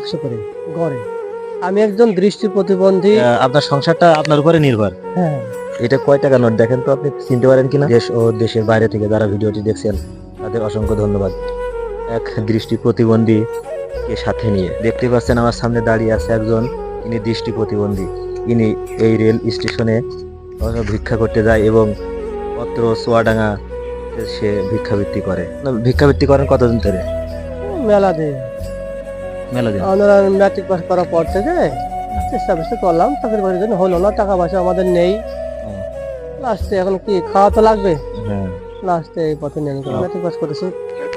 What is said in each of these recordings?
100 করে গড়ে। আমি একজন দৃষ্টি প্রতিবন্ধী। আপনার সংসারটা আপনার উপরে নির্ভর। হ্যাঁ, এটা কয় টাকা নোট দেখেন তো, আপনি চিনতে পারেন কিনা? দেশ ও দেশের বাইরে থেকে যারা ভিডিওটি দেখছেন তাদের অসংখ্য ধন্যবাদ। এক দৃষ্টি প্রতিবন্ধী কে সাথে নিয়ে দেখতে পাচ্ছেন আমার সামনে দাঁড়িয়ে আছে একজন, ইনি দৃষ্টি প্রতিবন্ধী। ইনি এই রেল স্টেশনে ভিক্ষা করতে যায় এবং পত্র চুয়াডাঙ্গা সে ভিক্ষাবৃত্তি করে। ভিক্ষাবৃত্তি করেন কতদিন ধরে? মেলা দিন মেলা দিন। আমরা ম্যাট্রিক পাস করার পর থেকে চেষ্টা করলাম, চাকরি বাকরির জন্য হলো না, টাকা পয়সা আমাদের নেই। লাস্টে এখন কি খাওয়া তো লাগবে, হ্যাঁ, লাস্টে এই পথে নিয়ে ম্যাট্রিক পাস করেছি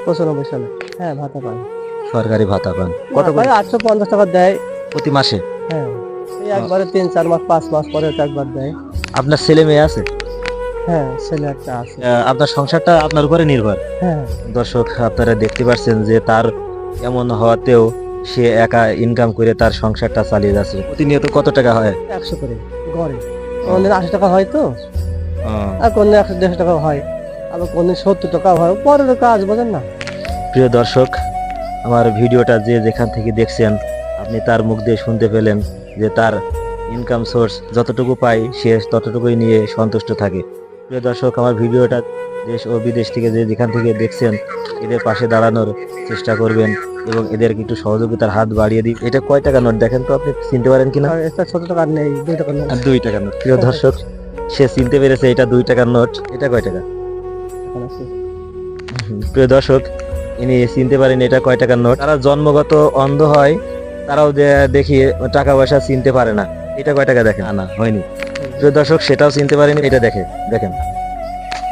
95 সালে। হ্যাঁ, ভাতা পাই, সরকারি ভাতা পান। কত করে? 850 টাকা দেয় প্রতি মাসে? হ্যাঁ, এই একবারে 3-4 মাস 5 মাস পরে একবার দেয়। আপনার ছেলে মেয়ে আছে? হ্যাঁ, ছেলে একটা আছে। আপনার সংসারটা আপনার উপরে নির্ভর। হ্যাঁ, দর্শক, আপনারা দেখতে পাচ্ছেন যে তার এমন হওয়াতেও সে একা ইনকাম করে তার সংসারটা চালিয়ে যাচ্ছে। প্রতিনিয়ত কত টাকা হয়? 100 করে গড়ে। কোনদিন 80 টাকা হয় তো, আহ, আর কোনদিন 150 টাকা হয়, আবার কোনদিন 70 টাকা হয়। পরের কাজ বোঝেন না। প্রিয় দর্শক, আমার ভিডিওটা যে যেখান থেকে দেখছেন আপনি তার মুখ দিয়ে শুনতে পেলেন যে তার ইনকাম সোর্স যতটুকু পায় সে ততটুকুই নিয়ে সন্তুষ্ট থাকে। প্রিয় দর্শক, আমার ভিডিওটা দেশ ও বিদেশ থেকে যে যেখান থেকে দেখছেন এদের পাশে দাঁড়ানোর চেষ্টা করবেন এবং এদেরকে একটু সহযোগিতার হাত বাড়িয়ে দিন। এটা কয় টাকা নোট দেখেন তো, আপনি চিনতে পারেন কিনা? আর এটা ছোট টাকা নেই, 2 টাকা নেই। 2 টাকার নোট। প্রিয় দর্শক, সে চিনতে পেরেছে এটা 2 টাকার নোট। এটা কয় টাকা? প্রিয় দর্শক, ইনি চিনতে পারেন এটা কয় টাকার নোট। তারা জন্মগত অন্ধ হয়, তারাও দেখি টাকা পয়সা চিনতে পারে না। এটা কয় টাকা দেখেন? না, হয়নি। প্রিয় দর্শক, সেটাও চিনতে পারেনি। এটা দেখেন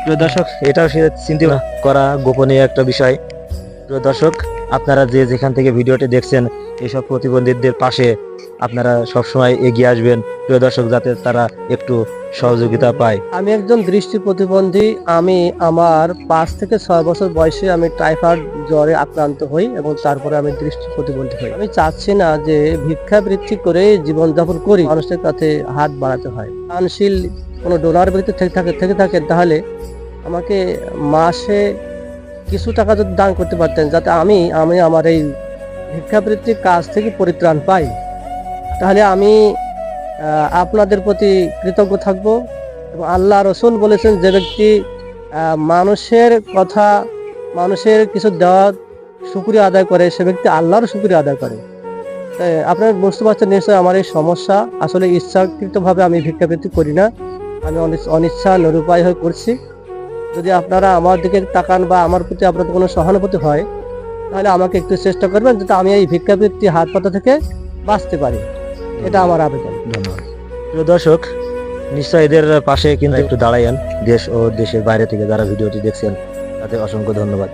প্রিয় দর্শক, এটাও সে চিনতে করা গোপনীয় একটা বিষয়। প্রিয় দর্শক, আপনারা যে যেখান থেকে ভিডিওটি দেখছেন এইসব প্রতিবন্ধীদের পাশে আপনারা সবসময় এগিয়ে আসবেন প্রিয় দর্শক, যাতে তারা একটু সহযোগিতা পায়। আমি একজন দৃষ্টি প্রতিবন্ধী। আমি আমার 5 থেকে 6 বছর বয়সে আমি টাইফয়েড জ্বরে আক্রান্ত হই এবং তারপরে আমি দৃষ্টি প্রতিবন্ধী হই। আমি চাচ্ছি না যে ভিক্ষাবৃত্তি করে জীবনযাপন করি, মানুষের কাছে হাত বাড়াতে হয়। দানশীল কোনো ডোনার বৃত্তি থেকে থাকে তাহলে আমাকে মাসে কিছু টাকা যদি দান করতে পারতেন, যাতে আমি আমার এই ভিক্ষাবৃত্তির কাজ থেকে পরিত্রাণ পাই, তাহলে আমি আপনাদের প্রতি কৃতজ্ঞ থাকব। এবং আল্লাহ রসুল বলেছেন, যে ব্যক্তি মানুষের কথা, মানুষের কিছু দেওয়া শুকরিয়া আদায় করে, সে ব্যক্তি আল্লাহরও শুকরিয়া আদায় করে। তাই আপনারা বুঝতে পারছেন নিশ্চয়ই আমার এই সমস্যা। আসলে ইচ্ছাকৃতভাবে আমি ভিক্ষাবৃত্তি করি না, আমি অনিচ্ছা নিরুপায় হয়ে করছি। যদি আপনারা আমার দিকে তাকান বা আমার প্রতি আপনাদের কোনো সহানুভূতি হয়, তাহলে আমাকে একটু চেষ্টা করবেন যাতে আমি এই ভিক্ষাবৃত্তি হাত পাতা থেকে বাঁচতে পারি। এটা আমার আবেদন। ধন্যবাদ। প্রিয় দর্শক, নিশ্চয় এদের পাশে কিন্তু একটু দাঁড়াইন। দেশ ও দেশের বাইরে থেকে যারা ভিডিওটি দেখছেন তাদের অসংখ্য ধন্যবাদ।